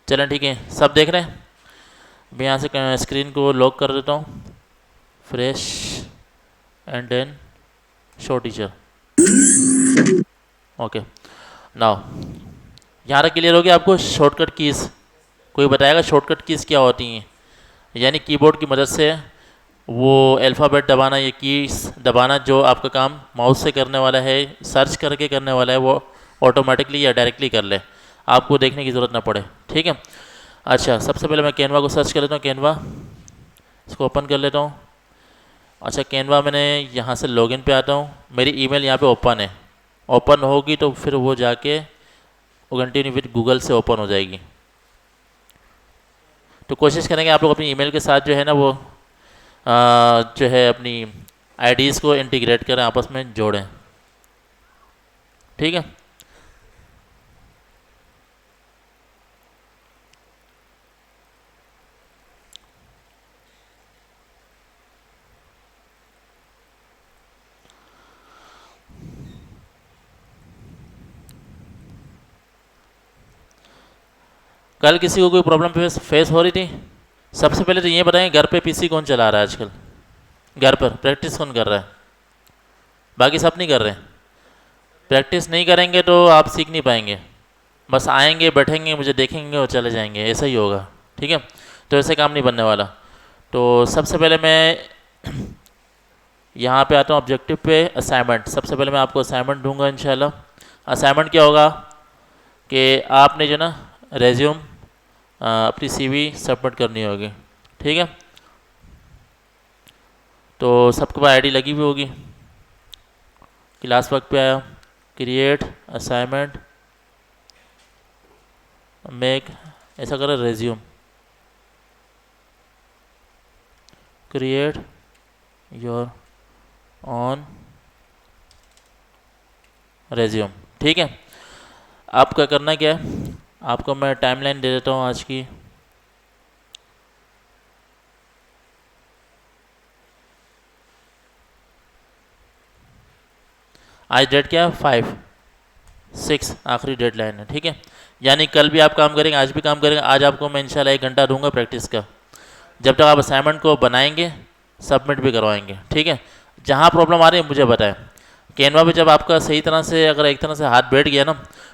चलें ठीक है, सब देख रहे हैं। मैं यहाँ से स्क्रीन को लॉक कर देता हूँ। Fresh and then show teacher. Okay, now यहाँ तक क्लियर हो गया आपको। शॉर्टकट कीज़ कोई बताएगा शॉर्टकट कीज़ क्या होती हैं? यानी कीबोर्ड की मदद से वो अल्फ़ाबेट दबाना या कीज दबाना जो आपका काम माउस से करने वाला है, सर्च करके करने वाला है, वो ऑटोमेटिकली या डायरेक्टली कर ले, आपको देखने की ज़रूरत ना पड़े। ठीक है। अच्छा, सबसे पहले मैं कैनवा को सर्च कर लेता हूँ। कैनवा, इसको ओपन कर लेता हूँ। अच्छा, कैनवा मैंने यहाँ से लॉगिन पे आता हूँ। मेरी ईमेल यहाँ पे ओपन है। ओपन होगी तो फिर वो जाके वो कंटिन्यू विद गूगल से ओपन हो जाएगी। तो कोशिश करेंगे आप लोग अपनी ईमेल के साथ जो है ना वो जो है अपनी आईडीज़ को इंटीग्रेट करें, आपस में जोड़ें। ठीक है। कल किसी को कोई प्रॉब्लम फेस हो रही थी? सबसे पहले तो ये बताएं, घर पे पीसी कौन चला रहा है आजकल? घर पर प्रैक्टिस कौन कर रहा है? बाकी सब नहीं कर रहे हैं। प्रैक्टिस नहीं करेंगे तो आप सीख नहीं पाएंगे। बस आएंगे, बैठेंगे, मुझे देखेंगे और चले जाएंगे, ऐसा ही होगा। ठीक है। तो ऐसे काम नहीं बनने वाला। तो सबसे पहले मैं यहाँ पे आता हूँ ऑब्जेक्टिव पे, असाइनमेंट। सबसे पहले मैं आपको असाइनमेंट दूंगा इंशाल्लाह। असाइनमेंट क्या होगा कि आपने जो ना रेज्यूम अपनी सीवी सबमिट करनी होगी। ठीक है। तो सबके पास आईडी लगी हुई होगी। क्लास वर्क पे आया, क्रिएट असाइनमेंट, मेक, ऐसा करो resume, create your on resume. ठीक है। आपका करना क्या है, आपको मैं टाइमलाइन दे देता हूँ आज की। आज डेट क्या है? 5/6 आखिरी डेडलाइन है। ठीक है। यानी कल भी आप काम करेंगे, आज भी काम करेंगे। आज आपको मैं इंशाल्लाह 1 घंटा दूंगा प्रैक्टिस का, जब तक आप असाइनमेंट को बनाएंगे, सबमिट भी करवाएंगे। ठीक है। जहाँ प्रॉब्लम आ रही है मुझे बताएं। कैनवा पे जब आपका सही तरह से, अगर एक तरह से हाथ बैठ गया ना,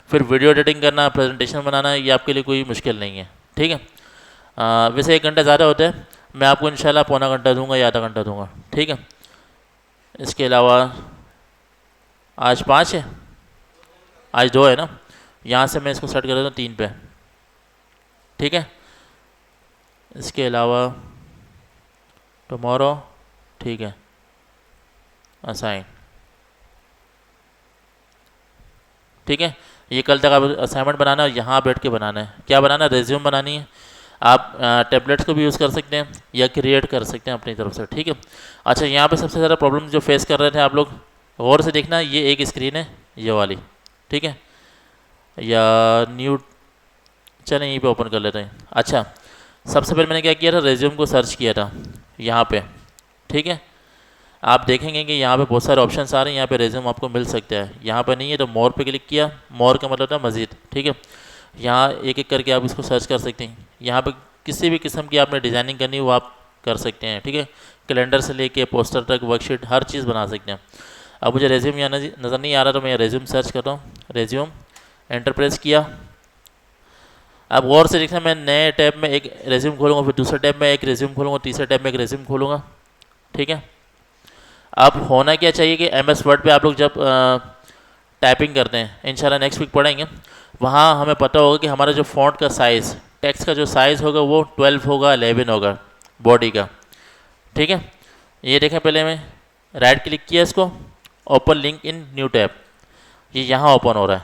फिर वीडियो एडिटिंग करना, प्रेजेंटेशन बनाना, ये आपके लिए कोई मुश्किल नहीं है। ठीक है। वैसे 1 घंटा ज़्यादा होता है, मैं आपको इंशाल्लाह पौना घंटा दूंगा या आधा घंटा दूंगा। ठीक है। इसके अलावा आज 5 है, आज 2 है ना। यहाँ से मैं इसको सेट कर देता हूँ 3 पे। ठीक है। इसके अलावा टुमारो, ठीक है, असाइन। ठीक है। ये कल तक आप असाइनमेंट बनाना है, यहाँ बैठ के बनाना है। क्या बनाना है? रेज्यूम बनानी है। आप टैबलेट्स को भी यूज़ कर सकते हैं या क्रिएट कर सकते हैं अपनी तरफ से। ठीक है। अच्छा, यहाँ पे सबसे ज़्यादा प्रॉब्लम जो फेस कर रहे थे आप लोग, गौर से देखना, ये एक स्क्रीन है, ये वाली। ठीक है। या न्यू, चलें यहीं पे ओपन कर लेते हैं। अच्छा, सबसे पहले मैंने क्या किया था, रेज्यूम को सर्च किया था यहाँ पे। ठीक है। आप देखेंगे कि यहाँ पे बहुत सारे ऑप्शंस आ रहे हैं, यहाँ पे रेज्यूम आपको मिल सकता है। यहाँ पे नहीं है तो मोर पे क्लिक किया। मोर का मतलब था मज़ीद। ठीक है। यहाँ एक एक करके आप इसको सर्च कर सकते हैं। यहाँ पे किसी भी किस्म की आपने डिज़ाइनिंग करनी हो वो आप कर सकते हैं। ठीक है। कैलेंडर से लेके पोस्टर तक, वर्कशीट, हर चीज़ बना सकते हैं। अब मुझे रेज्यूम यहाँ नज़र नहीं आ रहा तो मैं रेज्यूम सर्च करता हूँ। रेज्यूम, एंटर प्रेस किया। अब गौर से देखना, मैं नए टैब में एक रेज्यूम खोलूँगा, फिर दूसरे टैब में एक रेज्यूम खोलूँगा, तीसरे टैब में एक रेज्यूम खोलूँगा। ठीक है। अब होना क्या चाहिए कि एम एस वर्ड पर आप लोग जब टाइपिंग करते हैं, इंशाल्लाह नेक्स्ट वीक पढ़ेंगे, वहाँ हमें पता होगा कि हमारा जो फ़ॉन्ट का साइज़, टेक्स्ट का जो साइज़ होगा वो 12 होगा, 11 होगा बॉडी का। ठीक है। ये देखें, पहले मैं राइट क्लिक किया इसको, open link in new tab, ये यहाँ ओपन हो रहा है।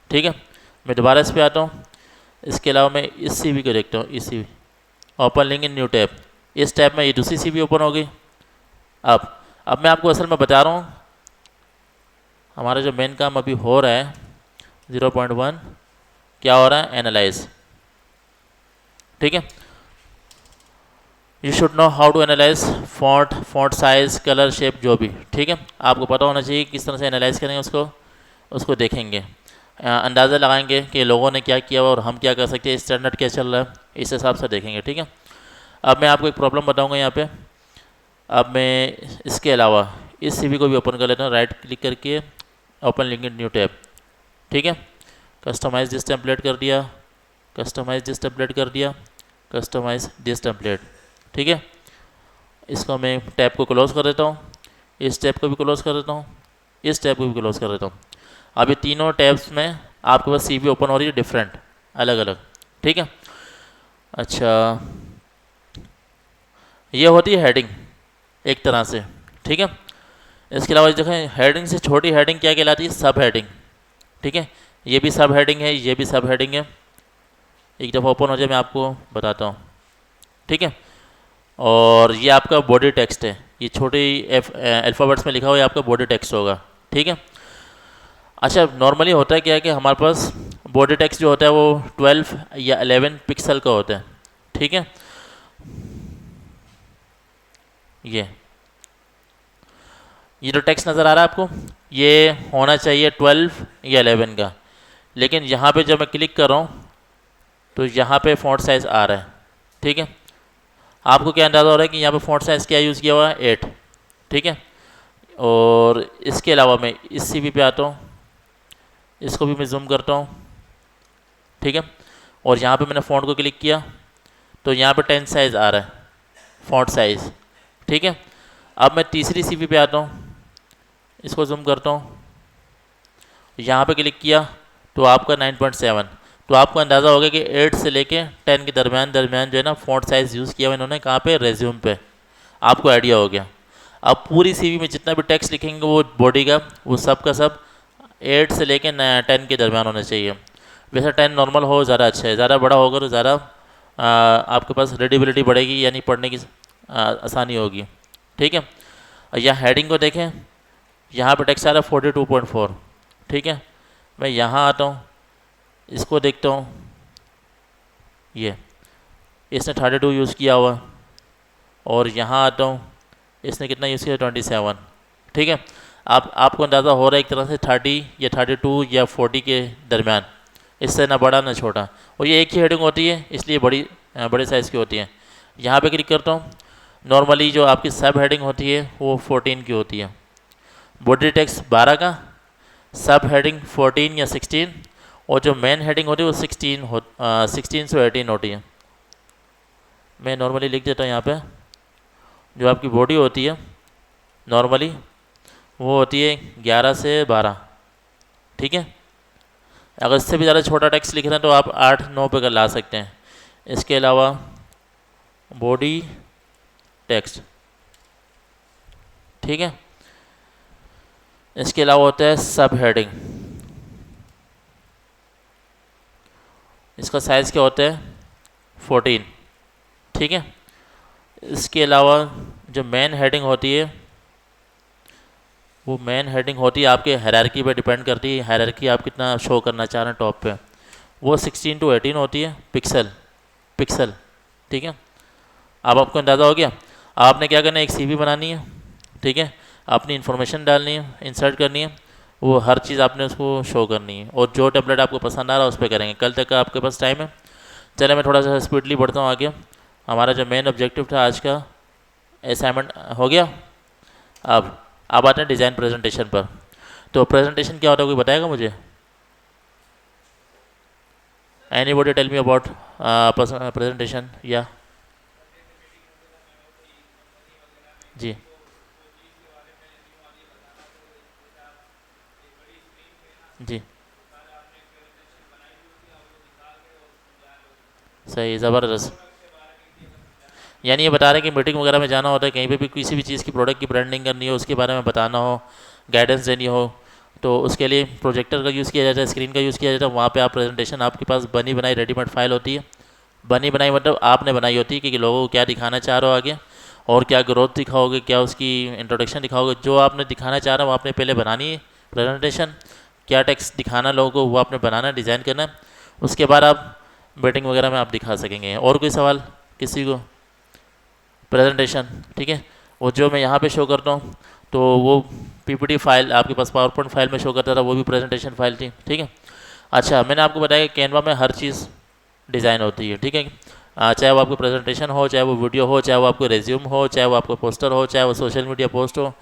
ठीक है। मैं दोबारा इस पर आता हूँ। इसके अलावा मैं इस सीवी को देखता हूँ, इस CV, open link in new tab. इस टैब में ये दूसरी सीवी ओपन हो गई। अब मैं आपको असल में बता रहा हूँ, हमारा जो मेन काम अभी हो रहा है 0.1, क्या हो रहा है, एनालाइज। ठीक है। You should know how to analyse font, font size, colour, shape, जो भी। ठीक है। आपको पता होना चाहिए किस तरह से एनालाइज करेंगे उसको देखेंगे। अंदाज़ा लगाएंगे कि लोगों ने क्या किया और हम क्या कर सकते हैं, स्टैंडर्ड क्या चल रहा है, इस हिसाब से देखेंगे। ठीक है, अब मैं आपको एक प्रॉब्लम बताऊंगा यहाँ पे। अब मैं इसके अलावा इस सीवी को भी ओपन कर लेता हूँ, राइट क्लिक करके open link in new tab. ठीक है, कस्टमाइज दिस टेम्पलेट कर दिया, कस्टमाइज दिस टेम्पलेट कर दिया, कस्टमाइज दिस टेम्पलेट। ठीक है, इसको मैं टैब को क्लोज़ कर देता हूँ, इस टैब को भी क्लोज़ कर देता हूँ, इस टैब को भी क्लोज़ कर देता हूँ। अब ये तीनों टैब्स में आपके पास सीवी ओपन हो रही है, डिफरेंट, अलग अलग। ठीक है, अच्छा ये होती है हेडिंग एक तरह से। ठीक है, इसके अलावा देखें हेडिंग से छोटी हेडिंग क्या कहलाती है, सब हेडिंग। ठीक है, ये भी सब हेडिंग है, ये भी सब हेडिंग है। एक दफ़ा ओपन हो जाए मैं आपको बताता हूँ। ठीक है, और ये आपका बॉडी टेक्स्ट है, ये छोटे अल्फ़ाबेट्स में लिखा हुआ है, आपका बॉडी टेक्स्ट होगा। ठीक है, अच्छा नॉर्मली होता है क्या है कि हमारे पास बॉडी टेक्स्ट जो होता है वो 12 या 11 पिक्सल का होता है। ठीक है, ये जो टेक्स्ट नज़र आ रहा है आपको, ये होना चाहिए 12 या 11 का, लेकिन यहाँ पे जब मैं क्लिक कर रहा हूँ तो यहाँ पे फ़ॉन्ट साइज़ आ रहा है। ठीक है, आपको क्या अंदाज़ा हो रहा है कि यहाँ पे फ़ॉन्ट साइज़ क्या यूज़ किया हुआ है, 8। ठीक है, और इसके अलावा मैं इस सीवी पे आता हूँ, इसको भी मैं जूम करता हूँ। ठीक है, और यहाँ पे मैंने फ़ॉन्ट को क्लिक किया तो यहाँ पे 10 साइज़ आ रहा है, फ़ॉन्ट साइज़। ठीक है, अब मैं तीसरी सीवी पे आता हूँ, इसको जूम करता हूँ, यहाँ पे क्लिक किया तो आपका 9.7। तो आपको अंदाज़ा होगा कि 8 से लेके 10 के दरमियान जो है ना फ़ॉन्ट साइज़ यूज़ किया हुआ इन्होंने, कहाँ पे, रेज्यूम पे। आपको आइडिया हो गया। अब पूरी सीवी में जितना भी टेक्स्ट लिखेंगे वो बॉडी का, वो सब का सब 8 से लेके 10 के दरमियान होना चाहिए। वैसे 10 नॉर्मल हो ज़्यादा अच्छा है, ज़्यादा बड़ा होगा तो ज़्यादा आपके पास रीडेबिलिटी बढ़ेगी, यानी पढ़ने की आसानी होगी। ठीक है, यहाँ हेडिंग को देखें, यहाँ पे टेक्स्ट आ रहा है 42.4। ठीक है, मैं यहाँ आता हूँ, इसको देखता हूँ, ये इसने 32 यूज़ किया हुआ, और यहाँ आता हूँ, इसने कितना यूज़ किया, 27। ठीक है, आपको अंदाज़ा हो रहा है एक तरह से 30 या 32 या 40 के दरमियान, इससे ना बड़ा ना छोटा। और ये एक ही हेडिंग होती है इसलिए बड़े साइज़ की होती है। यहाँ पे क्लिक करता हूँ, नॉर्मली जो आपकी सब हेडिंग होती है वो 14 की होती है, बॉडी टेक्स्ट 12 का, सब हेडिंग 14 या 16, और जो मेन हेडिंग होती है वो 16 से 18 होती है। मैं नॉर्मली लिख देता हूँ यहाँ पे, जो आपकी बॉडी होती है नॉर्मली वो होती है 11 से 12। ठीक है, अगर इससे भी ज़्यादा छोटा टेक्स्ट लिख रहे हैं तो आप 8-9 पे कर ला सकते हैं। इसके अलावा बॉडी टेक्स्ट, ठीक है, इसके अलावा होता है सब हेडिंग, इसका साइज़ क्या होता है, 14। ठीक है, इसके अलावा जो मेन हेडिंग होती है वो मेन हेडिंग होती है आपके हायरार्की पे डिपेंड करती है, हायरार्की आप कितना शो करना चाह रहे हैं टॉप पे, वो 16 to 18 होती है, पिक्सल। ठीक है, अब आपको अंदाज़ा हो गया। आपने क्या करना है, एक सीवी बनानी है। ठीक है, अपनी इन्फॉर्मेशन डालनी है, इंसर्ट करनी है, वो हर चीज़ आपने उसको शो करनी है, और जो टेम्पलेट आपको पसंद आ रहा है उस पर करेंगे। कल तक का आपके पास टाइम है। चले मैं थोड़ा सा स्पीडली बढ़ता हूँ आगे। हमारा जो मेन ऑब्जेक्टिव था आज का, असाइनमेंट हो गया। अब आते हैं डिज़ाइन प्रेजेंटेशन पर। तो प्रेजेंटेशन क्या होता है, कोई बताएगा मुझे? Anybody tell me about presentation? या जी जी, सही, ज़बरदस्त। यानी ये बता रहे हैं कि मीटिंग वगैरह में जाना होता है, कहीं पे भी किसी भी चीज़ की प्रोडक्ट की ब्रांडिंग करनी हो, उसके बारे में बताना हो, गाइडेंस देनी हो, तो उसके लिए प्रोजेक्टर का यूज़ किया जाता है, स्क्रीन का यूज़ किया जाता है। वहाँ पे आप प्रेजेंटेशन, आपके पास बनी बनाई रेडीमेड फाइल होती है। बनी बनाई मतलब आपने बनाई होती है कि लोगों को क्या दिखाना चाह रहे हो आगे, और क्या ग्रोथ दिखाओगे, क्या उसकी इंट्रोडक्शन दिखाओगे, जो आपने दिखाना चाह रहे हो वो आपने पहले बनानी है प्रेजेंटेशन। क्या टेक्स्ट दिखाना लोगों को वो आपने बनाना, डिज़ाइन करना है। उसके बाद आप मीटिंग वगैरह में आप दिखा सकेंगे। और कोई सवाल किसी को? प्रेजेंटेशन, ठीक है, वो जो मैं यहाँ पे शो करता हूँ तो वो पीपीटी फाइल आपके पास पावर पॉइंट फाइल में शो करता था, वो भी प्रेजेंटेशन फाइल थी। ठीक है, अच्छा, मैंने आपको बताया कि कैनवा में हर चीज़ डिज़ाइन होती है, ठीक है। चाहे वो आपको प्रेजेंटेशन हो, चाहे वो वीडियो हो, चाहे वो आपको रेज्यूम हो, चाहे वो आपको पोस्टर हो, चाहे वो सोशल मीडिया पोस्ट हो,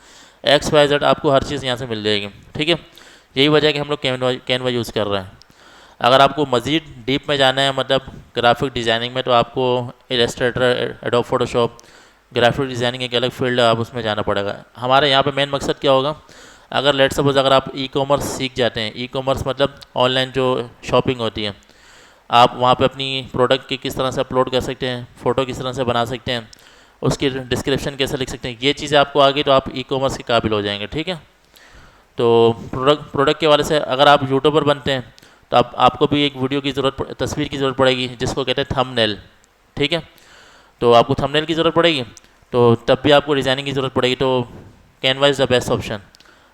एक्स वाई जेड आपको हर चीज़ यहाँ से मिल जाएगी, ठीक है। यही वजह है कि हम लोग कैनवा यूज़ कर रहे हैं। अगर आपको मज़ीद डीप में जाना है, मतलब ग्राफिक डिज़ाइनिंग में, तो आपको Illustrator, adobe Photoshop, graphic designing एक अलग फील्ड है, आप उसमें जाना पड़ेगा। हमारे यहाँ पे मेन मकसद क्या होगा, अगर लेट सपोज अगर आप ई कॉमर्स सीख जाते हैं, ई कॉमर्स मतलब ऑनलाइन जो शॉपिंग होती है, आप वहाँ पे अपनी प्रोडक्ट की किस तरह से अपलोड कर सकते हैं, फ़ोटो किस तरह से बना सकते हैं, उसकी डिस्क्रिप्शन कैसे लिख सकते हैं, ये चीज़ें आपको आ गई तो आप ई कॉमर्स के काबिल हो जाएंगे, ठीक है। तो प्रोडक्ट के वाले से अगर आप यूट्यूबर बनते हैं तो आपको भी एक वीडियो की तस्वीर की ज़रूरत पड़ेगी, जिसको कहते हैं थंबनेल, ठीक है। तो आपको थंबनेल की ज़रूरत पड़ेगी, तो तब भी आपको डिज़ाइनिंग की ज़रूरत पड़ेगी। तो Canva is the best option.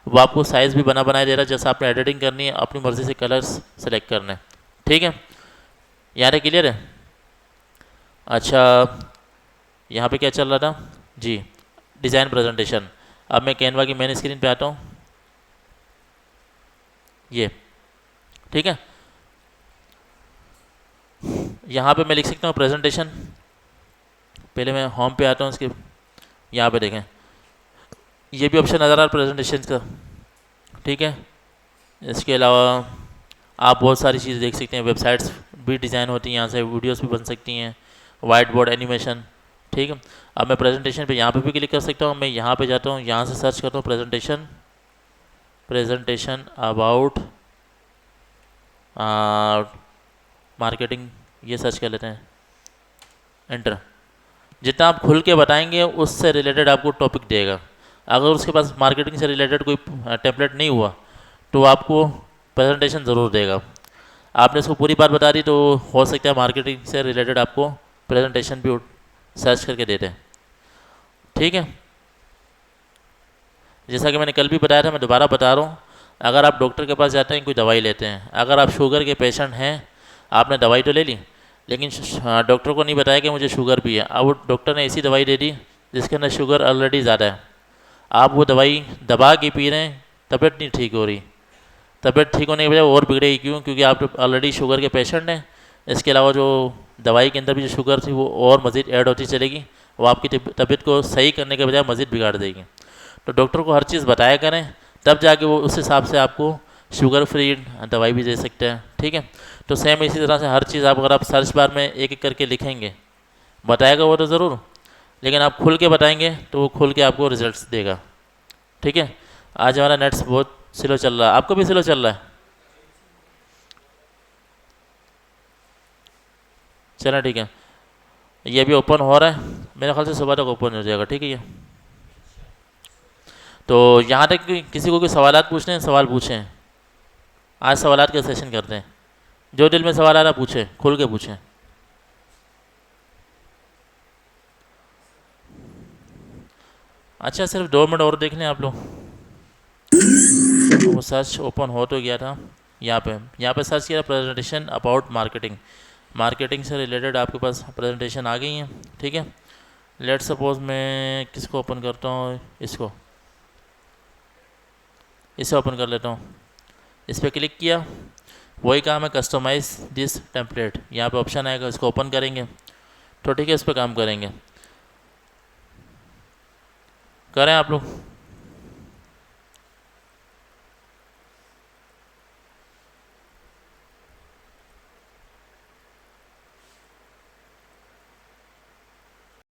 वो आपको साइज़ भी बनाया दे रहा है, जैसा आपने एडिटिंग करनी है, अपनी मर्ज़ी से कलर्स सेलेक्ट करने हैं, ठीक है। यहाँ तक क्लियर है। अच्छा, यहाँ पे क्या चल रहा था जी, डिज़ाइन प्रेजेंटेशन। अब मैं कैनवा की मेन स्क्रीन पे आता हूँ, ये ठीक है। यहाँ पे मैं लिख सकता हूँ प्रेजेंटेशन। पहले मैं होम पे आता हूँ, इसके यहाँ पे देखें, ये भी ऑप्शन नज़र आ रहा है प्रेजेंटेशन का, ठीक है। इसके अलावा आप बहुत सारी चीज़ें देख सकते हैं, वेबसाइट्स भी डिज़ाइन होती हैं, यहाँ से वीडियोस भी बन सकती हैं, वाइट बोर्ड एनिमेशन, ठीक है। अब मैं प्रेजेंटेशन पे यहाँ पे भी क्लिक कर सकता हूँ। मैं यहाँ पे जाता हूँ, यहाँ से सर्च करता हूँ प्रेजेंटेशन अबाउट मार्केटिंग, ये सर्च कर लेते हैं, एंटर। जितना आप खुल के बताएंगे उससे रिलेटेड आपको टॉपिक देगा। अगर उसके पास मार्केटिंग से रिलेटेड कोई टेम्पलेट नहीं हुआ तो आपको प्रेजेंटेशन ज़रूर देगा। आपने उसको पूरी बात बता दी तो हो सकता है मार्केटिंग से रिलेटेड आपको प्रेजेंटेशन भी सर्च करके दे दें, ठीक है। जैसा कि मैंने कल भी बताया था, मैं दोबारा बता रहा हूँ। अगर आप डॉक्टर के पास जाते हैं, कोई दवाई लेते हैं, अगर आप शुगर के पेशेंट हैं, आपने दवाई तो ले ली, लेकिन डॉक्टर को नहीं बताया कि मुझे शुगर भी है। अब वो डॉक्टर ने ऐसी दवाई दे दी जिसके अंदर शुगर ऑलरेडी ज़्यादा है, आप वो दवाई दबा के पी रहे हैं, तबीयत नहीं ठीक हो रही। तबीयत ठीक होने के बजाय और बिगड़ेगी, क्यों? क्योंकि आप ऑलरेडी शुगर के पेशेंट हैं। इसके अलावा जो दवाई के अंदर भी जो शुगर थी वो और मज़ीद ऐड होती चलेगी, वो आपकी तबीयत को सही करने के बजाय मज़ीद बिगाड़ देगी। तो डॉक्टर को हर चीज़ बताया करें, तब जाके वो उस हिसाब से आपको शुगर फ्री दवाई भी दे सकते हैं, ठीक है। तो सेम इसी तरह से हर चीज़ अगर आप सर्च बार में एक एक करके लिखेंगे, बताएगा वो तो ज़रूर, लेकिन आप खुल के बताएंगे तो वो खुल के आपको रिजल्ट्स देगा, ठीक है। आज हमारा नेट्स बहुत स्लो चल रहा है, आपको भी स्लो चल रहा है? चलो ठीक है, ये भी ओपन हो रहा है, मेरे ख्याल से सुबह तक ओपन हो जाएगा, ठीक है ये। तो यहाँ तक कि किसी को कोई सवालात पूछने हैं, सवाल पूछें। आज सवालात का सेशन करते हैं, जो दिल में सवाल आ रहा पूछें, खुल के पूछें। अच्छा, सिर्फ 2 मिनट और देख लें आप लोग। वो सर्च ओपन हो तो गया था। यहाँ पे सर्च किया प्रेजेंटेशन अबाउट मार्केटिंग। मार्केटिंग से रिलेटेड आपके पास प्रेजेंटेशन आ गई हैं, ठीक है। लेट सपोज मैं किसको ओपन करता हूँ, इसे ओपन कर लेता हूँ। इस पर क्लिक किया, वही काम है कस्टमाइज़ दिस टेम्पलेट, यहाँ पे ऑप्शन आएगा, इसको ओपन करेंगे तो ठीक है, इस पर काम करेंगे। करें आप लोग।